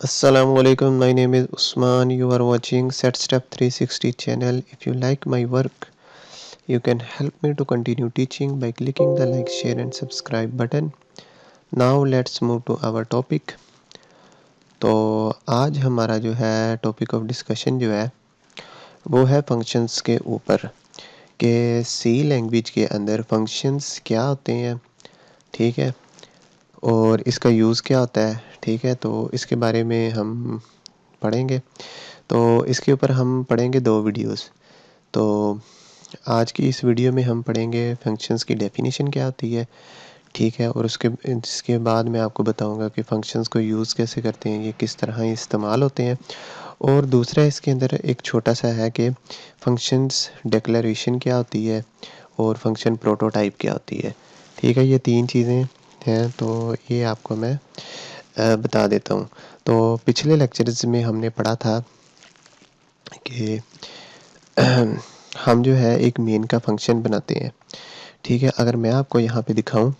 Assalamualaikum. My name is Usman. You are watching Set Step 360 channel. If you like my work, you can help me to continue teaching by clicking the like, share and subscribe button. Now let's move to our topic. तो आज हमारा जो है topic of discussion जो है वो है functions के ऊपर कि सी लैंग्वेज के अंदर फंक्शंस क्या होते हैं, ठीक है, और इसका यूज़ क्या होता है, ठीक है। तो इसके बारे में हम पढ़ेंगे। तो इसके ऊपर हम पढ़ेंगे 2 वीडियोस। तो आज की इस वीडियो में हम पढ़ेंगे फंक्शंस की डेफिनेशन क्या होती है, ठीक है, और इसके बाद मैं आपको बताऊंगा कि फंक्शंस को यूज़ कैसे करते हैं, ये किस तरह इस्तेमाल होते हैं। और दूसरा इसके अंदर एक छोटा सा है कि फंक्शंस डिक्लेरेशन क्या होती है और फंक्शन प्रोटोटाइप क्या होती है, ठीक है। ये 3 चीज़ें हैं, तो ये आपको मैं बता देता हूँ। तो पिछले लेक्चर्स में हमने पढ़ा था कि हम जो है एक मेन का फंक्शन बनाते हैं, ठीक है। अगर मैं आपको यहाँ पे दिखाऊं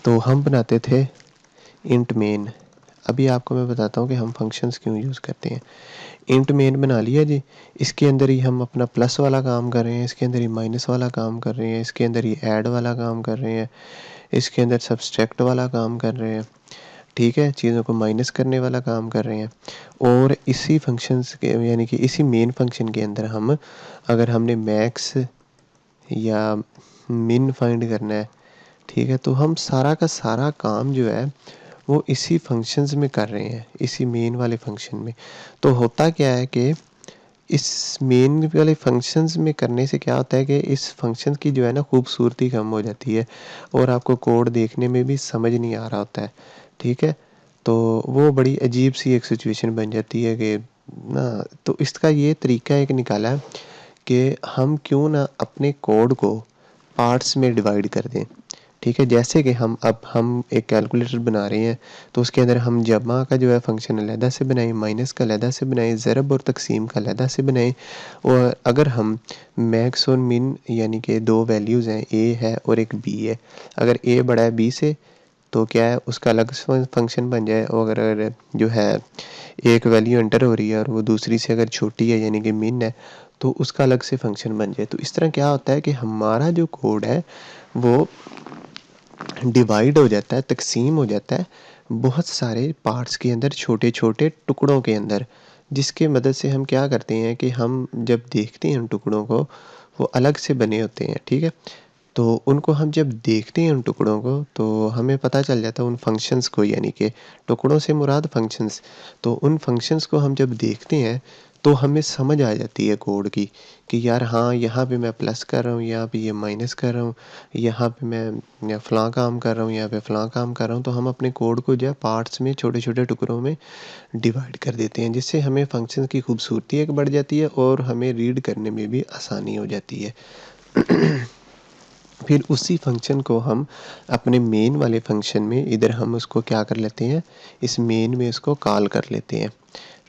तो हम बनाते थे इंट मेन। अभी आपको मैं बताता हूँ कि हम फंक्शंस क्यों यूज़ करते हैं। इंट मेन बना लिया जी, इसके अंदर ही हम अपना प्लस वाला काम कर रहे हैं, इसके अंदर ही माइनस वाला काम कर रहे हैं, इसके अंदर ही ऐड वाला काम कर रहे हैं, इसके अंदर सब्सट्रैक्ट वाला काम कर रहे हैं, ठीक है, चीज़ों को माइनस करने वाला काम कर रहे हैं। और इसी फंक्शंस के यानी कि इसी मेन फंक्शन के अंदर हम अगर हमने मैक्स या मिन फाइंड करना है, ठीक है, तो हम सारा का सारा काम जो है वो इसी फंक्शंस में कर रहे हैं, इसी मेन वाले फंक्शन में। तो होता क्या है कि इस मेन वाले फंक्शंस में करने से क्या होता है कि इस फंक्शन की जो है ना खूबसूरती कम हो जाती है और आपको कोड देखने में भी समझ नहीं आ रहा होता है, ठीक है। तो वो बड़ी अजीब सी एक सिचुएशन बन जाती है कि ना, तो इसका ये तरीका एक निकाला है कि हम क्यों ना अपने कोड को पार्ट्स में डिवाइड कर दें, ठीक है। जैसे कि हम एक कैलकुलेटर बना रहे हैं, तो उसके अंदर हम जमा का जो है फंक्शन अलहदा से बनाएं, माइनस का अलहदा से बनाएं, ज़रब और तकसीम का अलहदा से बनाएं। और अगर हम मैक्स और मिन यानी कि 2 वैल्यूज़ हैं, ए है और एक बी है, अगर ए बड़ा है बी से तो क्या है उसका अलग फंक्शन बन जाए, और अगर जो है एक वैल्यू एंटर हो रही है और वो दूसरी से अगर छोटी है यानी कि मिन है तो उसका अलग से फंक्शन बन जाए। तो इस तरह क्या होता है कि हमारा जो कोड है वो डिवाइड हो जाता है, तकसीम हो जाता है बहुत सारे पार्ट्स के अंदर, छोटे छोटे टुकड़ों के अंदर, जिसके मदद से हम क्या करते हैं कि हम जब देखते हैं उन टुकड़ों को वो अलग से बने होते हैं, ठीक है। तो उनको हम जब देखते हैं उन टुकड़ों को तो हमें पता चल जाता है उन फंक्शंस को, यानी कि टुकड़ों से मुराद फंक्शंस। तो उन फंक्शंस को हम जब देखते हैं तो हमें समझ आ जाती है कोड की कि यार हाँ, यहाँ पे मैं प्लस कर रहा हूँ, यहाँ पे ये माइनस कर रहा हूँ, यहाँ पे मैं फ़लाँ काम कर रहा हूँ, यहाँ पे फ़लाँ काम कर रहा हूँ। तो हम अपने कोड को जो है पार्ट्स में, छोटे छोटे टुकड़ों में डिवाइड कर देते हैं, जिससे हमें फंक्शन की खूबसूरती एक बढ़ जाती है और हमें रीड करने में भी आसानी हो जाती है। फिर उसी फंक्शन को हम अपने मेन वाले फंक्शन में इधर हम उसको क्या कर लेते हैं, इस मेन में इसको कॉल कर लेते हैं,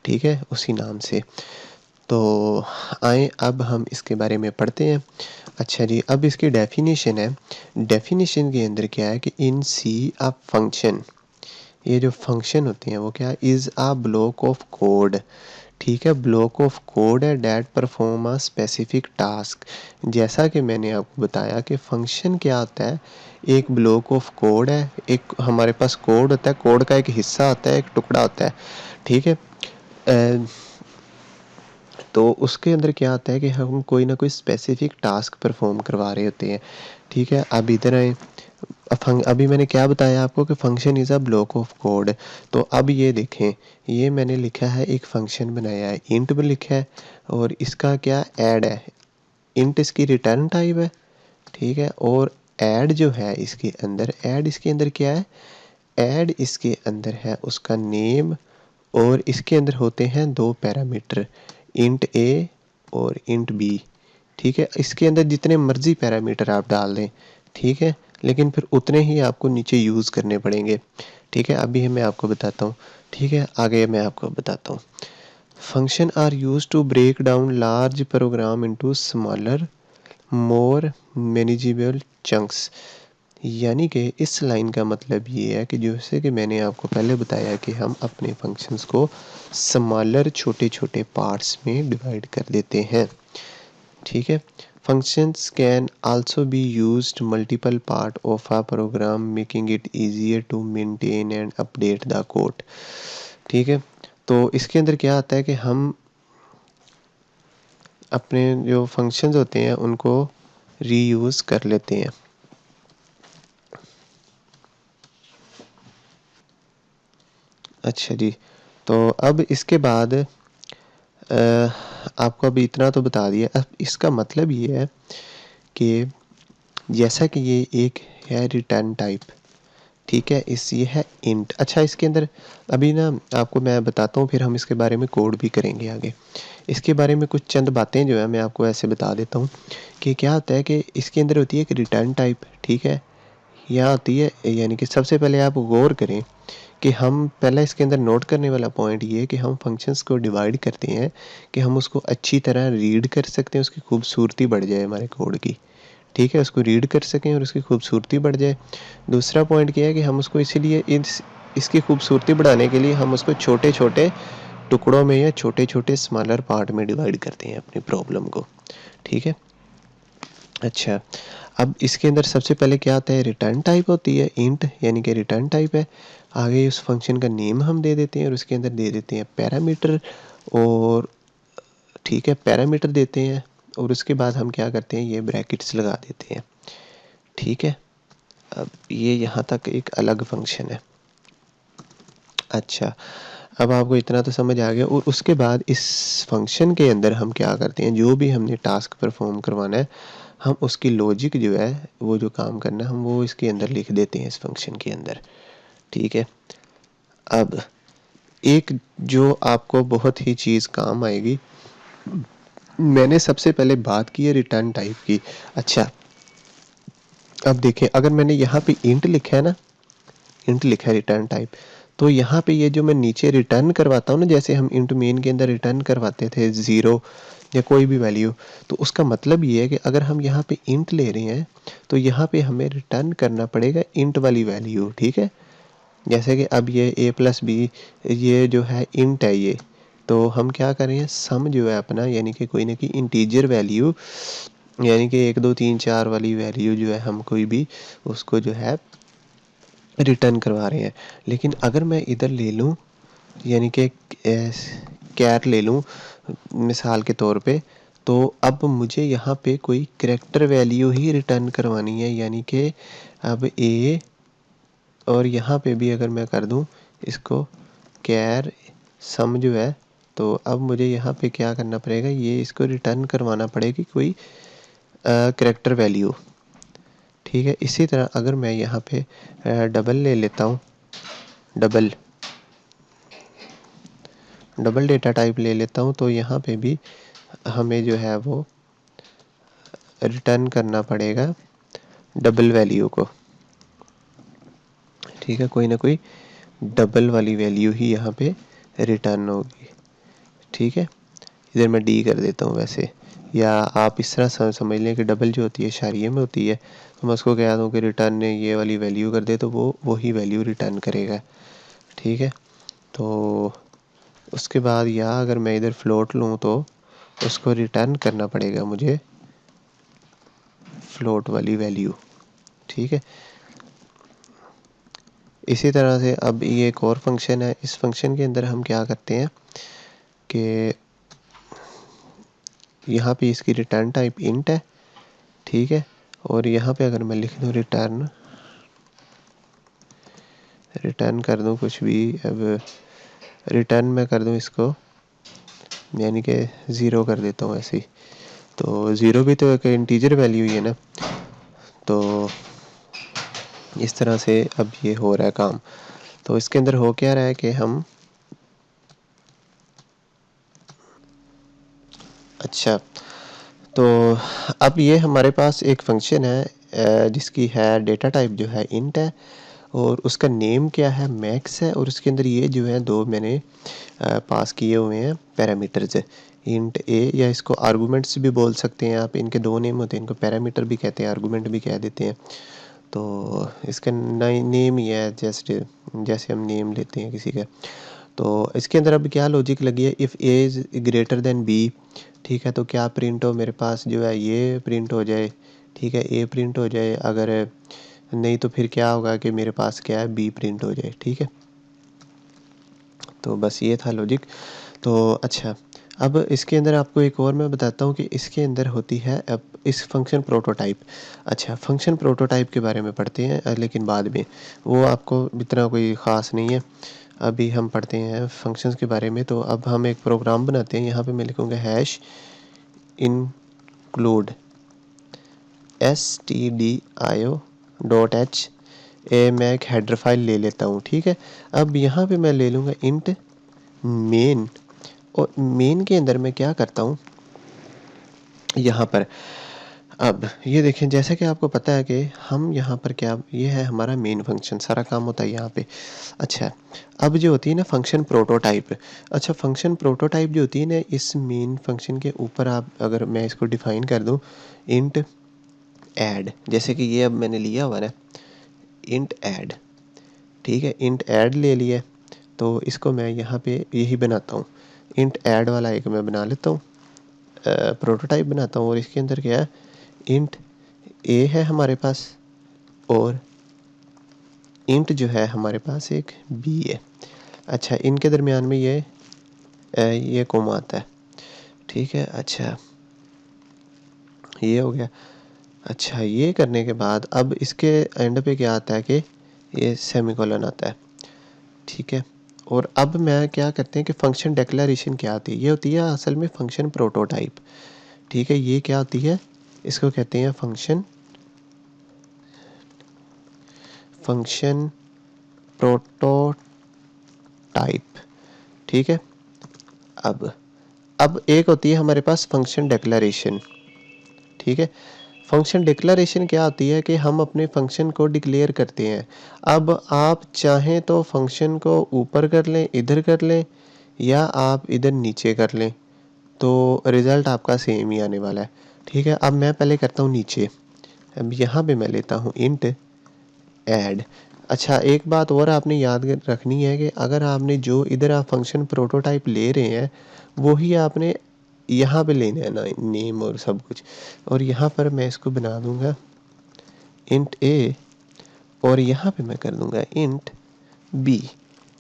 ठीक है, उसी नाम से। तो आए अब हम इसके बारे में पढ़ते हैं। अच्छा जी, अब इसकी डेफिनेशन है। डेफिनेशन के अंदर क्या है कि इन सी अ फंक्शन, ये जो फंक्शन होते हैं वो क्या, is a block of code, ठीक है, ब्लॉक ऑफ कोड है that perform a specific task. जैसा कि मैंने आपको बताया कि फंक्शन क्या होता है, एक ब्लॉक ऑफ कोड है, एक हमारे पास कोड होता है, कोड का एक हिस्सा होता है, एक टुकड़ा होता है, ठीक है। तो उसके अंदर क्या होता है कि हम कोई ना कोई स्पेसिफिक टास्क परफॉर्म करवा रहे होते हैं, ठीक है। अब इधर आए, अभी मैंने क्या बताया आपको कि function is a block of code. तो अब ये देखें, ये मैंने लिखा है, एक फंक्शन बनाया है, इंट भी लिखा है, और इसका क्या ऐड है, इंट इसकी रिटर्न टाइप है, ठीक है। और ऐड जो है इसके अंदर, ऐड इसके अंदर क्या है, ऐड इसके अंदर है उसका नेम, और इसके अंदर होते हैं 2 पैरामीटर, इंट ए और इंट बी, ठीक है। इसके अंदर जितने मर्जी पैरामीटर आप डाल दें, ठीक है, लेकिन फिर उतने ही आपको नीचे यूज़ करने पड़ेंगे, ठीक है। अभी मैं आपको बताता हूँ, ठीक है, आगे मैं आपको बताता हूँ। Function are use to break down large program into smaller more manageable chunks. यानी कि इस लाइन का मतलब ये है कि जैसे कि मैंने आपको पहले बताया कि हम अपने फंक्शंस को स्मॉलर छोटे छोटे पार्ट्स में डिवाइड कर देते हैं। ठीक है। Functions can also be used multiple part of a program making it easier to maintain and update the code. ठीक है। तो इसके अंदर क्या आता है कि हम अपने जो फंक्शंस होते हैं उनको रीयूज़ कर लेते हैं। अच्छा जी। तो अब इसके बाद आपको अभी इतना तो बता दिया। अब इसका मतलब ये है कि जैसा कि ये एक है रिटर्न टाइप, ठीक है, इस ये है इंट। अच्छा, इसके अंदर अभी ना आपको मैं बताता हूँ, फिर हम इसके बारे में कोड भी करेंगे आगे। इसके बारे में कुछ चंद बातें जो है मैं आपको ऐसे बता देता हूँ कि क्या होता है कि इसके अंदर होती है एक रिटर्न टाइप, ठीक है, यहाँ होती है। यानी कि सबसे पहले आप गौर करें कि हम पहला इसके अंदर नोट करने वाला पॉइंट ये है कि हम फंक्शंस को डिवाइड करते हैं कि हम उसको अच्छी तरह रीड कर सकते हैं, उसकी खूबसूरती बढ़ जाए हमारे कोड की। ठीक है, उसको रीड कर सकें और उसकी खूबसूरती बढ़ जाए। दूसरा पॉइंट क्या है कि हम उसको इसीलिए इसकी खूबसूरती बढ़ाने के लिए हम उसको छोटे छोटे टुकड़ों में या छोटे छोटे स्मॉलर पार्ट में डिवाइड करते हैं अपनी प्रॉब्लम को। ठीक है। अच्छा, अब इसके अंदर सबसे पहले क्या आता है, रिटर्न टाइप होती है इंट, यानी कि रिटर्न टाइप है। आगे उस फंक्शन का नेम हम दे देते हैं और उसके अंदर दे देते हैं पैरामीटर। और ठीक है, पैरामीटर देते हैं और उसके बाद हम क्या करते हैं, ये ब्रैकेट्स लगा देते हैं। ठीक है। अब ये यहाँ तक एक अलग फंक्शन है। अच्छा, अब आपको इतना तो समझ आ गया। और उसके बाद इस फंक्शन के अंदर हम क्या करते हैं, जो भी हमने टास्क परफॉर्म करवाना है, हम उसकी लॉजिक जो है, वो जो काम करना है हम वो इसके अंदर लिख देते हैं इस फंक्शन के अंदर। ठीक है। अब एक जो आपको बहुत ही चीज़ काम आएगी, मैंने सबसे पहले बात की है रिटर्न टाइप की। अच्छा, अब देखें, अगर मैंने यहाँ पे इंट लिखा है ना, इंट लिखा है रिटर्न टाइप, तो यहाँ पे ये जो मैं नीचे रिटर्न करवाता हूँ ना, जैसे हम इंट मेन के अंदर रिटर्न करवाते थे ज़ीरो या कोई भी वैल्यू, तो उसका मतलब ये है कि अगर हम यहाँ पे इंट ले रहे हैं तो यहाँ पे हमें रिटर्न करना पड़ेगा इंट वाली वैल्यू। ठीक है। जैसे कि अब ये a प्लस बी, ये जो है इंट है ये, तो हम क्या कर रहे हैं, सम जो है अपना, यानी कि कोई ना कोई इंटीजर वैल्यू, यानी कि 1 2 3 4 वाली वैल्यू जो है हम कोई भी उसको जो है रिटर्न करवा रहे हैं। लेकिन अगर मैं इधर ले लूँ, यानी कि कैर ले लूँ मिसाल के तौर पे, तो अब मुझे यहाँ पे कोई करैक्टर वैल्यू ही रिटर्न करवानी है। यानी कि अब ए, और यहाँ पे भी अगर मैं कर दूँ इसको कैर सम जो है, तो अब मुझे यहाँ पे क्या करना पड़ेगा, ये इसको रिटर्न करवाना पड़ेगी कोई करैक्टर वैल्यू। ठीक है। इसी तरह अगर मैं यहाँ पे डबल ले लेता हूँ, डबल डबल डेटा टाइप ले लेता हूँ, तो यहाँ पे भी हमें जो है वो रिटर्न करना पड़ेगा डबल वैल्यू को। ठीक है, कोई ना कोई डबल वाली वैल्यू ही यहाँ पे रिटर्न होगी। ठीक है, इधर मैं डी कर देता हूँ वैसे, या आप इस तरह समझ लें कि डबल जो होती है इशारिये में होती है, तो मैं उसको कह दूँ कि रिटर्न ने ये वाली वैल्यू कर दे, तो वो वही वैल्यू रिटर्न करेगा। ठीक है। तो उसके बाद या अगर मैं इधर फ्लोट लूँ तो उसको रिटर्न करना पड़ेगा मुझे फ्लोट वाली वैल्यू। ठीक है। इसी तरह से अब ये एक और फंक्शन है, इस फंक्शन के अंदर हम क्या करते हैं कि यहाँ पे इसकी रिटर्न टाइप इंट है। ठीक है। और यहाँ पे अगर मैं लिख दूँ रिटर्न, रिटर्न कर दूँ कुछ भी, अब रिटर्न मैं कर दूँ इसको, यानी कि ज़ीरो कर देता हूँ ऐसे ही, तो ज़ीरो भी तो एक इंटीजर वैल्यू ही है ना। तो इस तरह से अब ये हो रहा है काम। तो इसके अंदर हो क्या रहा है कि हम, अच्छा, तो अब ये हमारे पास एक फंक्शन है जिसकी है डेटा टाइप जो है इंट है, और उसका नेम क्या है, मैक्स है, और उसके अंदर ये जो है दो मैंने पास किए हुए हैं पैरामीटर्स, इंट ए, या इसको आर्गूमेंट्स भी बोल सकते हैं आप। इनके दो नेम होते हैं, इनको पैरामीटर भी कहते हैं, आर्गूमेंट भी कह देते हैं। तो इसका नेम ही है, जैसे हम नेम लेते हैं किसी का। तो इसके अंदर अब क्या लॉजिक लगी है, if A is greater than B, ठीक है, तो क्या प्रिंट हो, मेरे पास जो है ये प्रिंट हो जाए, ठीक है, ए प्रिंट हो जाए, अगर नहीं तो फिर क्या होगा कि मेरे पास क्या है, बी प्रिंट हो जाए, ठीक है। तो बस ये था लॉजिक। तो अच्छा, अब इसके अंदर आपको एक और मैं बताता हूँ कि इसके अंदर होती है अब इस फंक्शन प्रोटोटाइप। अच्छा, फंक्शन प्रोटोटाइप के बारे में पढ़ते हैं लेकिन बाद में, वो आपको इतना कोई ख़ास नहीं है। अभी हम पढ़ते हैं फंक्शंस के बारे में। तो अब हम एक प्रोग्राम बनाते हैं, यहाँ पे मैं लिखूँगा हैश include stdio.h। मैं एक हेडर फाइल ले लेता हूँ, ठीक है। अब यहाँ पे मैं ले लूँगा इंट मेन, और मेन के अंदर मैं क्या करता हूँ, यहाँ पर अब ये देखें, जैसे कि आपको पता है कि हम यहाँ पर क्या, ये है हमारा मेन फंक्शन, सारा काम होता है यहाँ पे। अच्छा, अब जो होती है ना फंक्शन प्रोटोटाइप, अच्छा फंक्शन प्रोटोटाइप जो होती है ना, इस मेन फंक्शन के ऊपर आप अगर मैं इसको डिफ़ाइन कर दूँ इंट ऐड, जैसे कि ये अब मैंने लिया हुआ ना इंट ऐड, ठीक है, इंट ऐड ले लिया। तो इसको मैं यहाँ पे यही बनाता हूँ, इंट ऐड वाला एक मैं बना लेता हूँ, प्रोटोटाइप बनाता हूँ। और इसके अंदर क्या है, इंट ए है हमारे पास, और इंट जो है हमारे पास एक बी है। अच्छा, इनके दरमियान में ये कोमा आता है, ठीक है। अच्छा, ये हो गया। अच्छा, ये करने के बाद अब इसके एंड पे क्या आता है कि ये सेमीकोलन आता है, ठीक है। और अब मैं क्या करते हैं कि फंक्शन डिक्लेरेशन क्या आती है, ये होती है असल में फंक्शन प्रोटोटाइप, ठीक है। ये क्या होती है, इसको कहते हैं फंक्शन प्रोटोटाइप, ठीक है। अब एक होती है हमारे पास फंक्शन डिक्लेरेशन, ठीक है। फंक्शन डिक्लेरेशन क्या होती है कि हम अपने फंक्शन को डिक्लेयर करते हैं। अब आप चाहें तो फंक्शन को ऊपर कर लें, इधर कर लें, या आप इधर नीचे कर लें, तो रिज़ल्ट आपका सेम ही आने वाला है, ठीक है। अब मैं पहले करता हूँ नीचे, अब यहाँ पे मैं लेता हूँ इंट ऐड। अच्छा, एक बात और आपने याद रखनी है कि अगर आपने जो इधर आप फंक्शन प्रोटोटाइप ले रहे हैं, वही आपने यहाँ पे लेना है ना, नेम और सब कुछ। और यहाँ पर मैं इसको बना दूँगा इंट ए, और यहाँ पे मैं कर दूँगा इंट बी,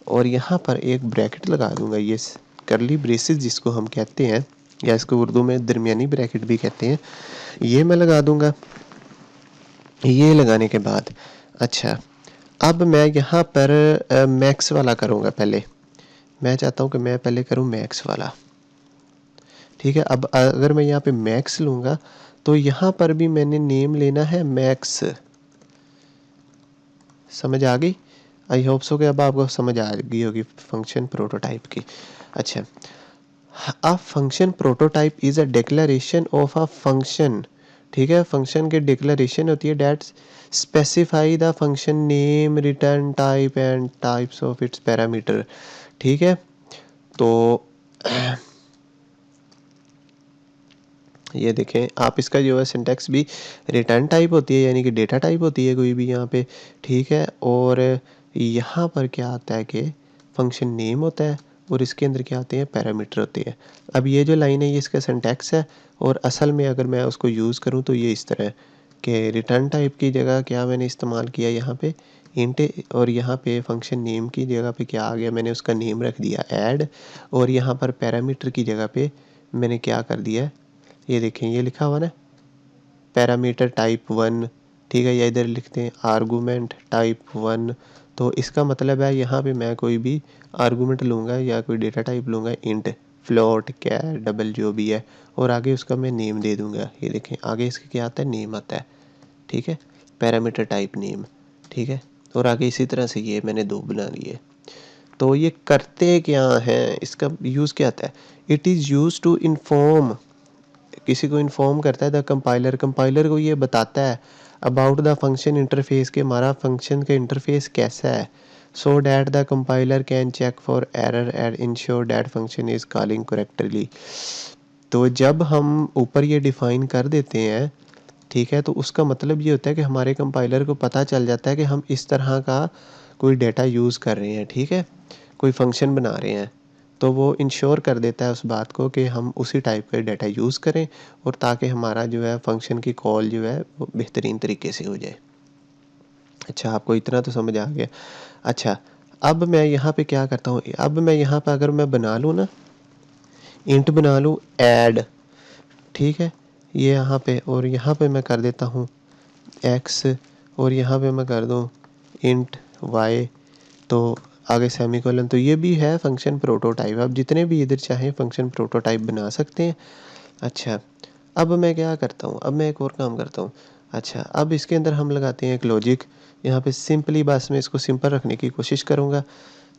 और यहाँ पर एक ब्रैकेट लगा दूँगा, ये करली ब्रेसेस जिसको हम कहते हैं, या इसको उर्दू में दरमियानी ब्रैकेट भी कहते हैं, ये मैं लगा दूँगा। ये लगाने के बाद अच्छा, अब मैं यहाँ पर मैक्स वाला करूँगा पहले। मैं चाहता हूँ कि मैं पहले करूँ मैक्स वाला, ठीक है। अब अगर मैं यहाँ पे मैक्स लूँगा तो यहाँ पर भी मैंने नेम लेना है मैक्स। समझ आ गई? आई होप सो कि अब आपको समझ आ गई होगी फंक्शन प्रोटोटाइप की। अच्छा, a function prototype is a declaration of a function, ठीक है। फंक्शन की डिक्लेरेशन होती है that specify the function name, return type and types of its parameter, ठीक है। तो ये देखें आप, इसका जो है सिंटैक्स भी रिटर्न टाइप होती है, यानी कि डेटा टाइप होती है कोई भी यहाँ पे, ठीक है। और यहाँ पर क्या आता है कि फंक्शन नेम होता है, और इसके अंदर क्या आते हैं, पैरामीटर होते हैं। अब ये जो लाइन है ये इसका सिंटैक्स है, और असल में अगर मैं उसको यूज़ करूँ तो ये इस तरह है कि रिटर्न टाइप की जगह क्या मैंने इस्तेमाल किया यहाँ पे इंट, और यहाँ पे फंक्शन नेम की जगह पे क्या आ गया, मैंने उसका नेम रख दिया ऐड, और यहाँ पर पैरामीटर की जगह पे मैंने क्या कर दिया, ये देखें ये लिखा हुआ ना पैरामीटर टाइप 1, ठीक है। या इधर लिखते हैं आर्गूमेंट टाइप 1। तो इसका मतलब है यहाँ पे मैं कोई भी आर्गूमेंट लूँगा या कोई डेटा टाइप लूँगा, इंट, फ्लोट, कैर, डबल जो भी है, और आगे उसका मैं नेम दे दूँगा। ये देखें आगे इसके क्या आता है, नेम आता है, ठीक है, पैरामीटर टाइप नेम, ठीक है। और आगे इसी तरह से ये मैंने दो बना लिए। तो ये करते क्या हैं, इसका यूज़ क्या आता है, it is use to inform, किसी को इन्फॉर्म करता है द कंपाइलर, कंपाइलर को ये बताता है अबाउट द फंक्शन इंटरफेस के हमारा फंक्शन का इंटरफेस कैसा है, so that the compiler can check for error and ensure that function is calling correctly. तो जब हम ऊपर ये डिफ़ाइन कर देते हैं ठीक है। तो उसका मतलब ये होता है कि हमारे कंपाइलर को पता चल जाता है कि हम इस तरह का कोई डेटा यूज़ कर रहे हैं, ठीक है, कोई फंक्शन बना रहे हैं, तो वो इंश्योर कर देता है उस बात को कि हम उसी टाइप का डेटा यूज़ करें, और ताकि हमारा जो है फंक्शन की कॉल जो है वो बेहतरीन तरीके से हो जाए। अच्छा, आपको इतना तो समझ आ गया। अच्छा, अब मैं यहाँ पे क्या करता हूँ, अब मैं यहाँ पे अगर मैं बना लूँ ना, इंट बना लूँ ऐड, ठीक है, ये यहाँ पे, और यहाँ पे मैं कर देता हूँ एक्स, और यहाँ पे मैं कर दूँ इंट वाई, तो आगे सेमीकोलन, तो ये भी है फंक्शन प्रोटोटाइप। आप जितने भी इधर चाहें फंक्शन प्रोटोटाइप बना सकते हैं। अच्छा, अब मैं क्या करता हूँ, अब मैं एक और काम करता हूँ। अच्छा, अब इसके अंदर हम लगाते हैं एक लॉजिक, यहाँ पे सिंपली बस मैं इसको सिंपल रखने की कोशिश करूँगा,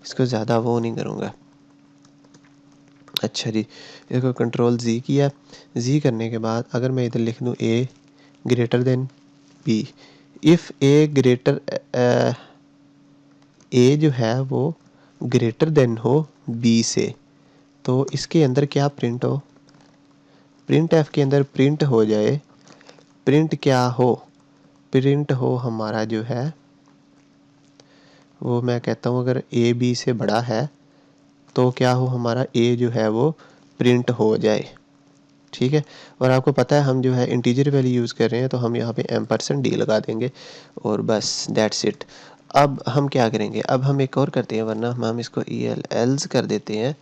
इसको ज़्यादा वो नहीं करूँगा। अच्छा जी, इसको कंट्रोल जी किया, जी करने के बाद अगर मैं इधर लिख दूँ A greater than B, if A greater A जो है वो ग्रेटर देन हो बी से, तो इसके अंदर क्या प्रिंट हो, प्रिंट एफ के अंदर प्रिंट हो जाए, प्रिंट क्या हो, प्रिंट हो हमारा जो है वो, मैं कहता हूँ अगर ए बी से बड़ा है तो क्या हो, हमारा ए जो है वो प्रिंट हो जाए, ठीक है। और आपको पता है हम जो है इंटीजर वैल्यू यूज़ कर रहे हैं, तो हम यहाँ पे %d लगा देंगे और बस दैट्स इट। अब हम क्या करेंगे, अब हम एक और करते हैं, वरना हम इसको एल्स कर देते हैं,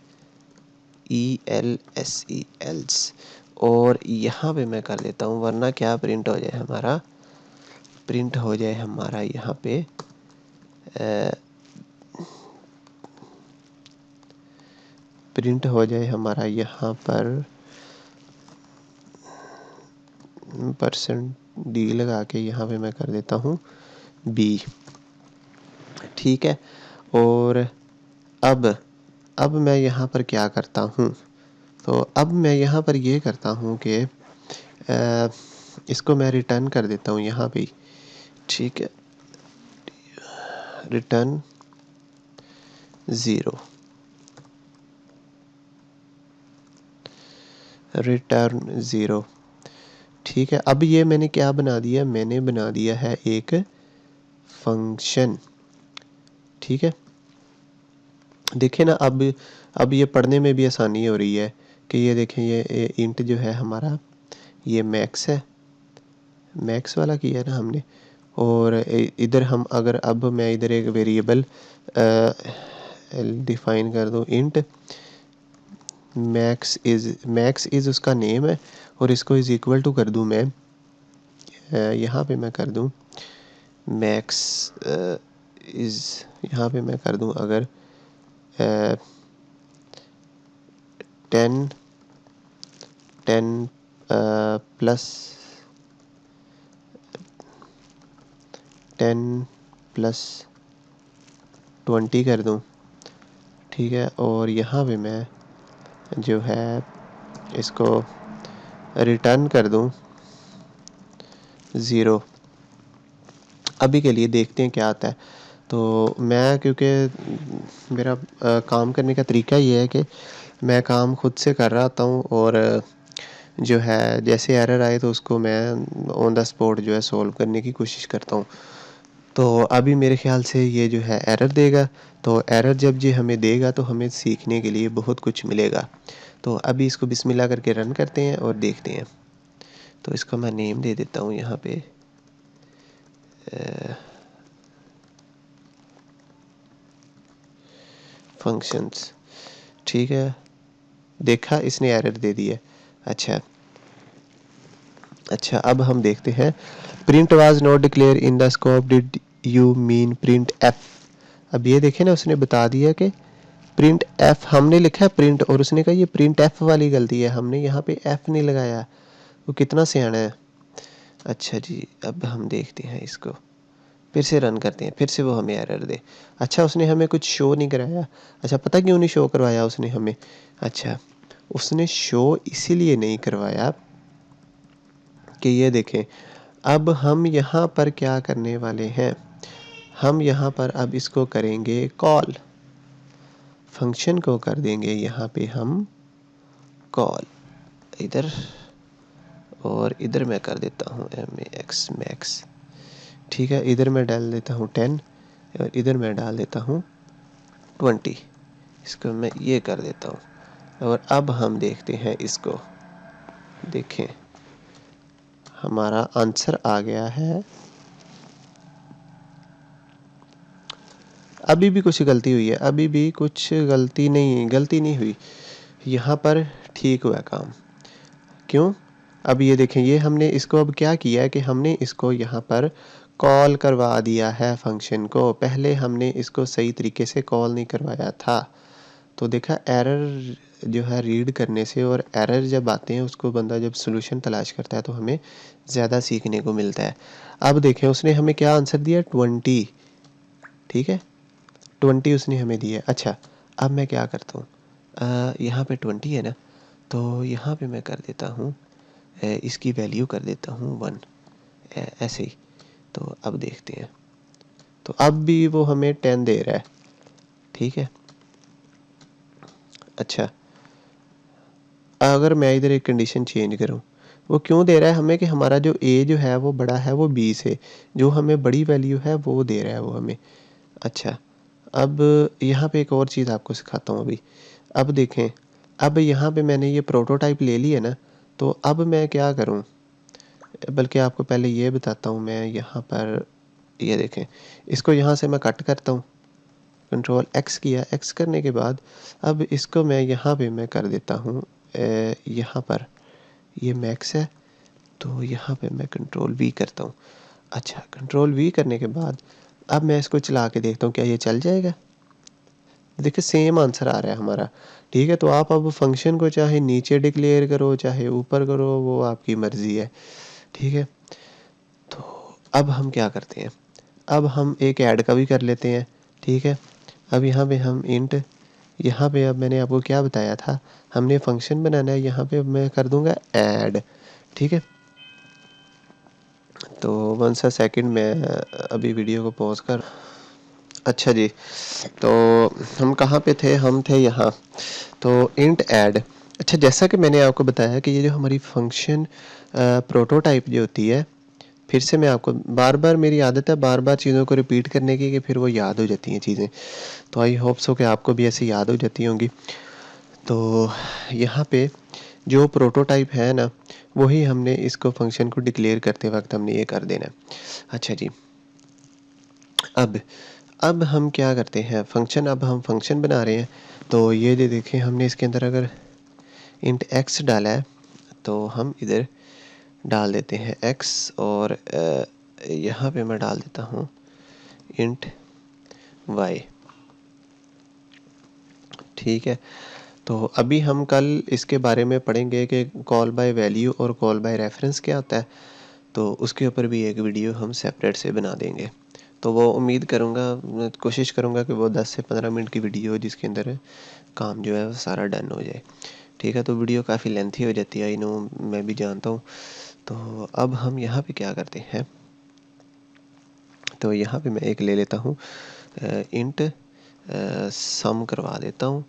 एल्स, और यहाँ पे मैं कर देता हूँ, वरना क्या प्रिंट हो जाए हमारा, प्रिंट हो जाए हमारा यहाँ पे प्रिंट हो जाए हमारा यहाँ पर %d लगा के यहाँ पे मैं कर देता हूँ b, ठीक है। और अब मैं यहाँ पर क्या करता हूँ, तो अब मैं यहाँ पर ये करता हूँ कि इसको मैं रिटर्न कर देता हूँ यहाँ पे, ठीक है, रिटर्न 0, रिटर्न 0, ठीक है। अब ये मैंने क्या बना दिया, मैंने बना दिया है एक फंक्शन, ठीक है। देखिए ना, अब ये पढ़ने में भी आसानी हो रही है कि ये देखें, ये इंट जो है हमारा ये मैक्स है, मैक्स वाला किया ना हमने, और इधर हम अगर, अब मैं इधर एक वेरिएबल डिफाइन कर दूँ, इंट मैक्स इज़ उसका नेम है, और इसको इज़ इक्वल टू कर दूँ मैं, यहाँ पे मैं कर दूँ मैक्स इज़, यहाँ पे मैं कर दूँ अगर 10 प्लस 20 कर दूँ, ठीक है। और यहाँ पे मैं जो है इसको रिटर्न कर दूँ 0। अभी के लिए देखते हैं क्या आता है। तो मैं, क्योंकि मेरा काम करने का तरीका ये है कि मैं काम खुद से कर रहा होता हूँ, और जो है जैसे एरर आए तो उसको मैं ऑन द स्पॉट जो है सॉल्व करने की कोशिश करता हूँ। तो अभी मेरे ख्याल से ये जो है एरर देगा, तो एरर जब ये हमें देगा तो हमें सीखने के लिए बहुत कुछ मिलेगा। तो अभी इसको बिस्मिल्लाह करके रन करते हैं और देखते हैं। तो इसको मैं नेम दे देता हूँ यहाँ पे फंक्शंस, ठीक है। देखा, इसने एरर दे दिया। अच्छा, अब हम देखते हैं, print was not declare in the scope, did you mean print F. अब ये देखें ना, उसने बता दिया कि प्रिंट एफ, हमने लिखा है प्रिंट, और उसने कहा ये प्रिंट एफ वाली गलती है, हमने यहाँ पे एफ नहीं लगाया। वो कितना सियाना है। अच्छा जी, अब हम देखते हैं इसको, फिर से रन करते हैं, फिर से वो हमें एरर दे। अच्छा, उसने हमें कुछ शो नहीं कराया। अच्छा, पता क्यों नहीं शो करवाया उसने हमें, अच्छा, उसने शो इसीलिए नहीं करवाया कि ये देखें, अब हम यहाँ पर क्या करने वाले हैं, हम यहाँ पर अब इसको करेंगे कॉल, फंक्शन को कर देंगे यहाँ पे हम कॉल, इधर और इधर मैं कर देता हूँ max मैक्स। ठीक है, इधर मैं डाल देता हूँ 10 और इधर मैं डाल देता हूँ 20। इसको मैं ये कर देता हूँ और अब हम देखते हैं इसको। देखें, हमारा आंसर आ गया है। अभी भी कुछ गलती हुई है, अभी भी कुछ गलती नहीं हुई यहाँ पर। ठीक हुआ काम। क्यों? अब ये देखें, ये हमने इसको अब क्या किया है कि हमने इसको यहाँ पर कॉल करवा दिया है फंक्शन को। पहले हमने इसको सही तरीके से कॉल नहीं करवाया था। तो देखा, एरर जो है रीड करने से, और एरर जब आते हैं उसको बंदा जब सॉल्यूशन तलाश करता है तो हमें ज़्यादा सीखने को मिलता है। अब देखें, उसने हमें क्या आंसर दिया, 20। ठीक है, 20 उसने हमें दिया। अच्छा, अब मैं क्या करता हूँ, यहाँ पे 20 है ना, तो यहाँ पे मैं कर देता हूँ, इसकी वैल्यू कर देता हूँ 1, ऐसे ही। तो अब देखते हैं, तो अब भी वो हमें 10 दे रहा है। ठीक है, अच्छा, अगर मैं इधर एक कंडीशन चेंज करूँ, वो क्यों दे रहा है हमें कि हमारा जो ए जो है वो बड़ा है, वो 20 है। जो हमें बड़ी वैल्यू है वो दे रहा है वो हमें। अच्छा, अब यहाँ पे एक और चीज़ आपको सिखाता हूँ अभी। अब देखें, अब यहाँ पे मैंने ये प्रोटोटाइप ले ली है ना, तो अब मैं क्या करूँ, बल्कि आपको पहले ये बताता हूँ। मैं यहाँ पर ये देखें, इसको यहाँ से मैं कट करता हूँ, कंट्रोल एक्स किया। एक्स करने के बाद अब इसको मैं यहाँ पे मैं कर देता हूँ, यहाँ पर ये मैक्स है, तो यहाँ पे मैं कंट्रोल वी करता हूँ। अच्छा, कंट्रोल वी करने के बाद अब मैं इसको चला के देखता हूँ क्या ये चल जाएगा। देखिए, सेम आंसर आ रहा है हमारा। ठीक है, तो आप अब फंक्शन को चाहे नीचे डिक्लेयर करो चाहे ऊपर करो, वो आपकी मर्ज़ी है। ठीक है, तो अब हम क्या करते हैं, अब हम एक ऐड का भी कर लेते हैं। ठीक है, अब यहाँ पे हम इंट, यहाँ पे अब मैंने आपको क्या बताया था, हमने फंक्शन बनाना है। यहाँ पे अब मैं कर दूंगा ऐड। ठीक है, तो 1 सेकंड में अभी वीडियो को पॉज कर। अच्छा जी, तो हम कहाँ पे थे, हम थे यहाँ। तो इंट ऐड। अच्छा, जैसा कि मैंने आपको बताया कि ये जो हमारी फंक्शन प्रोटोटाइप जो होती है, फिर से मैं आपको बार बार, मेरी आदत है बार बार चीज़ों को रिपीट करने की कि फिर वो याद हो जाती हैं चीज़ें। तो आई होप सो कि आपको भी ऐसे याद हो जाती होंगी। तो यहाँ पे जो प्रोटोटाइप है ना, वही हमने इसको फंक्शन को डिक्लेयर करते वक्त हमने ये कर देना है। अच्छा जी, अब हम क्या करते हैं, फंक्शन, अब हम फंक्शन बना रहे हैं। तो ये जो देखें, हमने इसके अंदर अगर इंट एक्स डाला है तो हम इधर डाल देते हैं एक्स, और यहाँ पे मैं डाल देता हूँ इंट वाई। ठीक है, तो अभी हम कल इसके बारे में पढ़ेंगे कि कॉल बाय वैल्यू और कॉल बाय रेफरेंस क्या होता है। तो उसके ऊपर भी एक वीडियो हम सेपरेट से बना देंगे। तो वो उम्मीद करूँगा, कोशिश करूँगा कि वो 10 से 15 मिनट की वीडियो हो जिसके अंदर काम जो है वो सारा डन हो जाए। ठीक है, तो वीडियो काफ़ी लेंथी हो जाती है, आई नो, मैं भी जानता हूँ। तो अब हम यहाँ पे क्या करते हैं, तो यहाँ पे मैं एक ले लेता हूँ इंट सम करवा देता हूँ,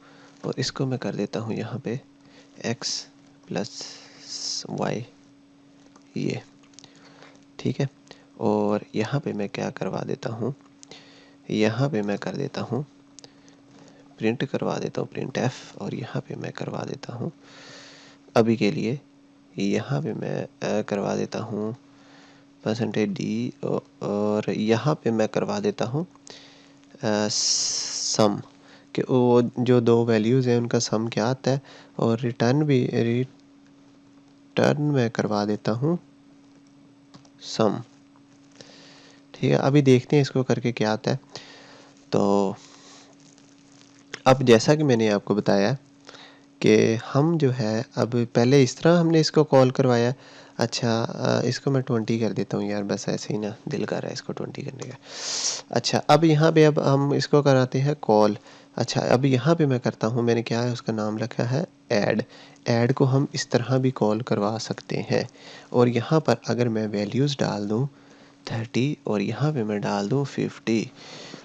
और इसको मैं कर देता हूँ यहाँ पे x प्लस वाई, ये। ठीक है, और यहाँ पे मैं क्या करवा देता हूँ, यहाँ पे मैं कर देता हूँ प्रिंट करवा देता हूँ, प्रिंट एफ, और यहाँ पे मैं करवा देता हूँ अभी के लिए, यहाँ पे मैं करवा देता हूँ %d, और यहाँ पे मैं करवा देता हूँ सम, कि वो जो दो वैल्यूज़ हैं उनका सम क्या आता है, और रिटर्न मैं करवा देता हूँ सम। ठीक है, अभी देखते हैं इसको करके क्या आता है। तो अब जैसा कि मैंने आपको बताया कि हम जो है, अब पहले इस तरह हमने इसको कॉल करवाया। अच्छा, इसको मैं 20 कर देता हूँ यार, बस ऐसे ही ना दिल कर रहा है इसको 20 करने का। अच्छा, अब यहाँ पे अब हम इसको कराते हैं कॉल। अच्छा, अब यहाँ पे मैं करता हूँ, मैंने क्या है उसका नाम रखा है ऐड। ऐड को हम इस तरह भी कॉल करवा सकते हैं, और यहाँ पर अगर मैं वैल्यूज़ डाल दूँ 30 और यहाँ पे मैं डाल दूँ 50,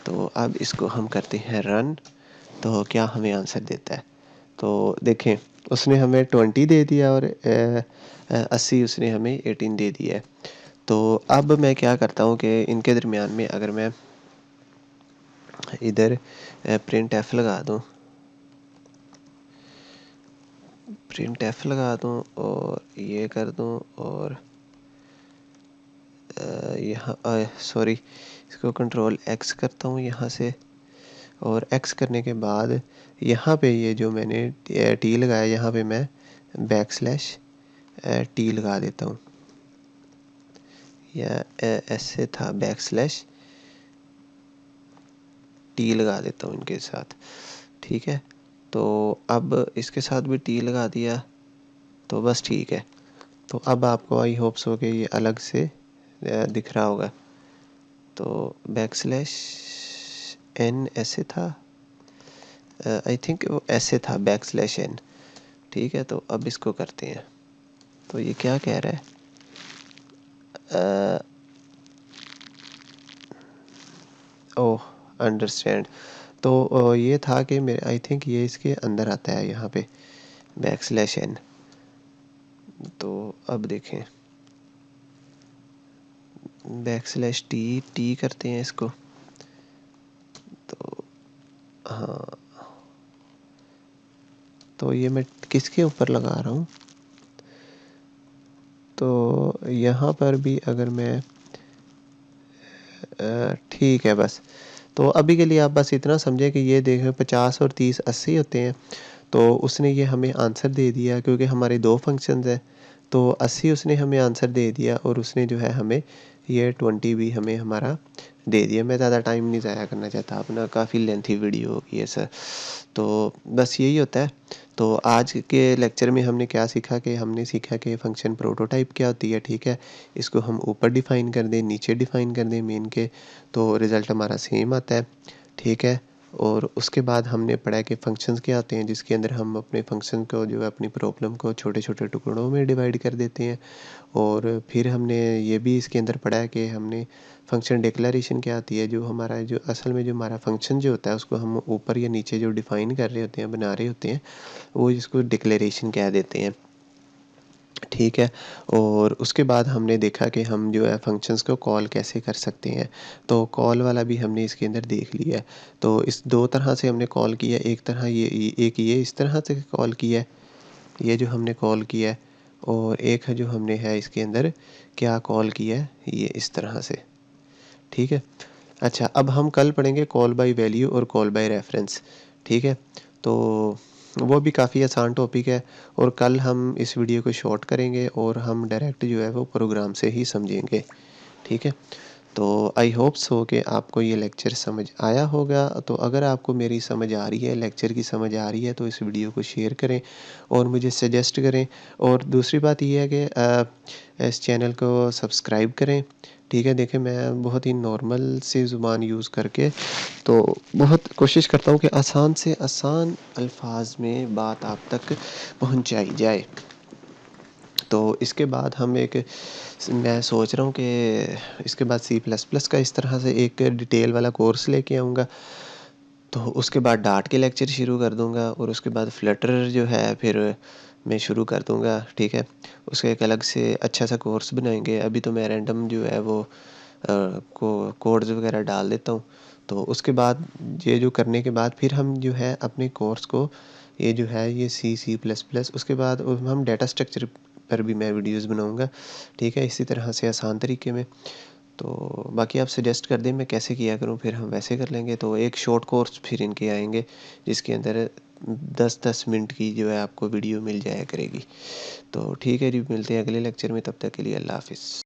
तो अब इसको हम करते हैं रन। तो क्या हमें आंसर देता है, तो देखें उसने हमें 20 दे दिया और 80 उसने हमें 18 दे दिया है। तो अब मैं क्या करता हूँ कि इनके दरमियान में अगर मैं इधर प्रिंट एफ लगा दूँ, और ये कर दूँ और यहाँ सॉरी इसको कंट्रोल एक्स करता हूँ यहाँ से, और एक्स करने के बाद यहाँ पे ये जो मैंने टी लगाया यहाँ पे मैं बैक स्लैश टी लगा देता हूँ, या ऐसे था बैक स्लैश टी लगा देता हूँ इनके साथ। ठीक है, तो अब इसके साथ भी टी लगा दिया तो बस ठीक है। तो अब आपको आई होप्स हो कि ये अलग से दिख रहा होगा। तो बैक स्लैश एन ऐसे था, आई थिंक वो ऐसे था बैक स्लैश एन। ठीक है, तो अब इसको करते हैं। तो ये क्या कह रहा है, ओह अंडरस्टैंड। तो ये था कि मेरे आई थिंक ये इसके अंदर आता है यहाँ पे बैक स्लैश एन। तो अब देखें बैक स्लैश टी टी करते हैं इसको। तो हाँ, तो ये मैं किसके ऊपर लगा रहा हूँ, तो यहाँ पर भी अगर मैं ठीक है बस। तो अभी के लिए आप बस इतना समझें कि ये देखें 50 और 30 80 होते हैं। तो उसने ये हमें आंसर दे दिया क्योंकि हमारे दो फंक्शंस हैं। तो 80 उसने हमें आंसर दे दिया और उसने जो है हमें ये 20 भी हमें हमारा दे दिया। मैं ज़्यादा टाइम नहीं ज़ाया करना चाहता, अपना काफ़ी लेंथी वीडियो होगी है सर। तो बस यही होता है। तो आज के लेक्चर में हमने क्या सीखा कि हमने सीखा कि फंक्शन प्रोटोटाइप क्या होती है। ठीक है, इसको हम ऊपर डिफ़ाइन कर दें, नीचे डिफ़ाइन कर दें मेन के, तो रिज़ल्ट हमारा सेम आता है। ठीक है, और उसके बाद हमने पढ़ा कि फ़ंक्शंस क्या होते हैं, जिसके अंदर हम अपने फ़ंक्शन को जो है अपनी प्रॉब्लम को छोटे छोटे टुकड़ों में डिवाइड कर देते हैं। और फिर हमने ये भी इसके अंदर पढ़ा है कि हमने फंक्शन डिक्लेरेशन क्या आती है, जो हमारा जो असल में जो हमारा फंक्शन जो होता है उसको हम ऊपर या नीचे जो डिफ़ाइन कर रहे होते हैं, बना रहे होते हैं, वो जिसको डिक्लेरेशन कह देते हैं। ठीक है, और उसके बाद हमने देखा कि हम जो है फंक्शंस को कॉल कैसे कर सकते हैं। तो कॉल वाला भी हमने इसके अंदर देख लिया है। तो इस दो तरह से हमने कॉल किया, एक तरह एक ये इस तरह से कॉल किया है, ये जो हमने कॉल किया है, और एक है जो हमने है इसके अंदर क्या कॉल किया है, ये इस तरह से। ठीक है, अच्छा अब हम कल पढ़ेंगे कॉल बाय वैल्यू और कॉल बाय रेफरेंस। ठीक है, तो वो भी काफ़ी आसान टॉपिक है, और कल हम इस वीडियो को शॉर्ट करेंगे और हम डायरेक्ट जो है वो प्रोग्राम से ही समझेंगे। ठीक है, तो आई होप्स हो कि आपको ये लेक्चर समझ आया होगा। तो अगर आपको मेरी समझ आ रही है, लेक्चर की समझ आ रही है, तो इस वीडियो को शेयर करें और मुझे सजेस्ट करें। और दूसरी बात ये है कि इस चैनल को सब्सक्राइब करें। ठीक है, देखें मैं बहुत ही नॉर्मल सी ज़ुबान यूज़ करके तो बहुत कोशिश करता हूँ कि आसान से आसान अल्फाज में बात आप तक पहुँचाई जाए। तो इसके बाद हम एक मैं सोच रहा हूँ कि इसके बाद सी प्लस प्लस का इस तरह से एक डिटेल वाला कोर्स लेके आऊँगा। तो उसके बाद डार्ट के लेक्चर शुरू कर दूँगा, और उसके बाद फ्लटर जो है फिर मैं शुरू कर दूँगा। ठीक है, उसका एक अलग से अच्छा सा कोर्स बनाएंगे। अभी तो मैं रैंडम जो है वो कोड्स वगैरह डाल देता हूँ। तो उसके बाद ये जो करने के बाद फिर हम जो है अपने कोर्स को ये जो है ये सी प्लस प्लस, उसके बाद हम डाटा स्ट्रक्चर पर भी मैं वीडियोस बनाऊंगा। ठीक है, इसी तरह से आसान तरीके में। तो बाकी आप सजेस्ट कर दें मैं कैसे किया करूं, फिर हम वैसे कर लेंगे। तो एक शॉर्ट कोर्स फिर इनके आएंगे जिसके अंदर 10-10 मिनट की जो है आपको वीडियो मिल जाया करेगी। तो ठीक है जी, मिलते हैं अगले लेक्चर में, तब तक के लिए अल्लाह हाफिज़।